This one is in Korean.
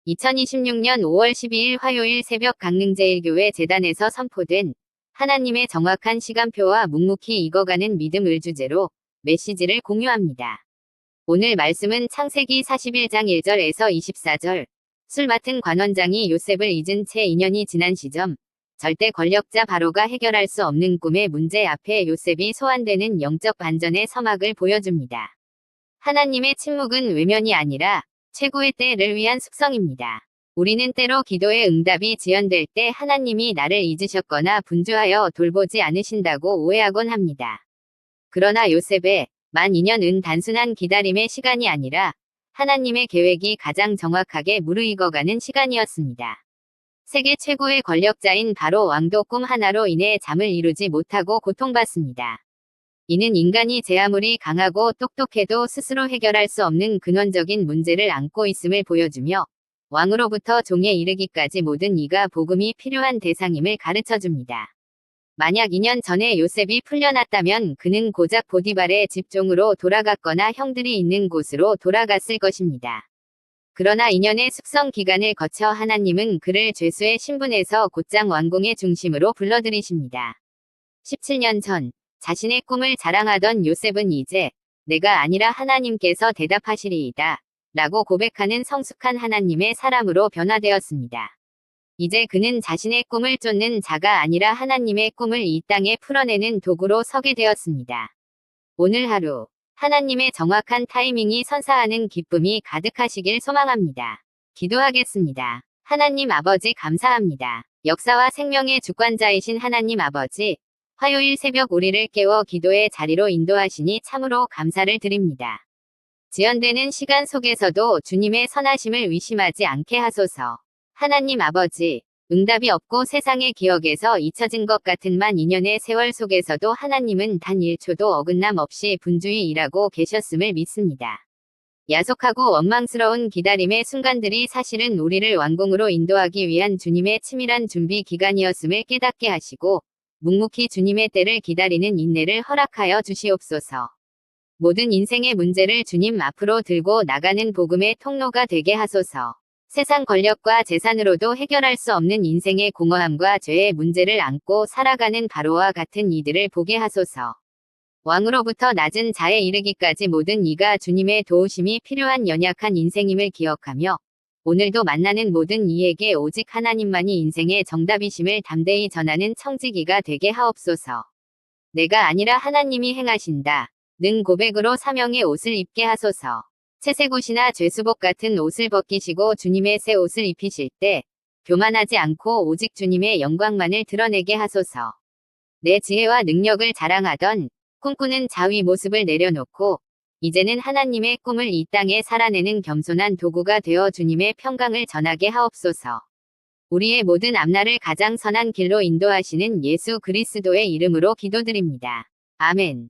2026년 5월 12일 화요일 새벽 강릉제일교회 재단에서 선포된 하나님의 정확한 시간표와 묵묵히 익어가는 믿음을 주제로 메시지를 공유합니다. 오늘 말씀은 창세기 41장 1절에서 24절. 술 맡은 관원장이 요셉을 잊은 채 2년이 지난 시점, 절대 권력자 바로가 해결할 수 없는 꿈의 문제 앞에 요셉이 소환되는 영적 반전의 서막을 보여줍니다. 하나님의 침묵은 외면이 아니라 최고의 때를 위한 숙성입니다. 우리는 때로 기도의 응답이 지연될 때 하나님이 나를 잊으셨거나 분주하여 돌보지 않으신다고 오해하곤 합니다. 그러나 요셉의 만 2년은 단순한 기다림의 시간이 아니라 하나님의 계획이 가장 정확하게 무르익어가는 시간이었습니다. 세계 최고의 권력자인 바로 왕도 꿈 하나로 인해 잠을 이루지 못하고 고통받습니다. 이는 인간이 제 아무리 강하고 똑똑해도 스스로 해결할 수 없는 근원적인 문제를 안고 있음을 보여주며 왕으로부터 종에 이르기까지 모든 이가 복음이 필요한 대상임을 가르쳐줍니다. 만약 2년 전에 요셉이 풀려났다면 그는 고작 보디발의 집종으로 돌아갔거나 형들이 있는 곳으로 돌아갔을 것입니다. 그러나 2년의 숙성 기간을 거쳐 하나님은 그를 죄수의 신분에서 곧장 왕궁의 중심으로 불러들이십니다. 17년 전 자신의 꿈을 자랑하던 요셉은 이제 내가 아니라 하나님께서 대답하시리이다 라고 고백하는 성숙한 하나님의 사람으로 변화되었습니다. 이제 그는 자신의 꿈을 쫓는 자가 아니라 하나님의 꿈을 이 땅에 풀어내는 도구로 서게 되었습니다. 오늘 하루 하나님의 정확한 타이밍이 선사하는 기쁨이 가득하시길 소망합니다. 기도하겠습니다. 하나님 아버지 감사합니다. 역사와 생명의 주관자이신 하나님 아버지, 화요일 새벽 우리를 깨워 기도의 자리로 인도하시니 참으로 감사를 드립니다. 지연되는 시간 속에서도 주님의 선하심을 의심하지 않게 하소서. 하나님 아버지, 응답이 없고 세상의 기억에서 잊혀진 것 같은 만 2년의 세월 속에서도 하나님은 단 1초도 어긋남 없이 분주히 일하고 계셨음을 믿습니다. 야속하고 원망스러운 기다림의 순간들이 사실은 우리를 왕궁으로 인도하기 위한 주님의 치밀한 준비 기간이었음을 깨닫게 하시고 묵묵히 주님의 때를 기다리는 인내를 허락하여 주시옵소서. 모든 인생의 문제를 주님 앞으로 들고 나가는 복음의 통로가 되게 하소서. 세상 권력과 재산으로도 해결할 수 없는 인생의 공허함과 죄의 문제를 안고 살아가는 바로와 같은 이들을 보게 하소서. 왕으로부터 낮은 자에 이르기까지 모든 이가 주님의 도우심이 필요한 연약한 인생임을 기억하며 오늘도 만나는 모든 이에게 오직 하나님만이 인생의 정답이심을 담대히 전하는 청지기가 되게 하옵소서. 내가 아니라 하나님이 행하신다 는 고백으로 사명의 옷을 입게 하소서. 채색옷이나 죄수복 같은 옷을 벗기시고 주님의 새 옷을 입히실 때 교만하지 않고 오직 주님의 영광만을 드러내게 하소서. 내 지혜와 능력을 자랑하던 꿈꾸는 자위 모습을 내려놓고 이제는 하나님의 꿈을 이 땅에 살아내는 겸손한 도구가 되어 주님의 평강을 전하게 하옵소서. 우리의 모든 앞날을 가장 선한 길로 인도하시는 예수 그리스도의 이름으로 기도드립니다. 아멘.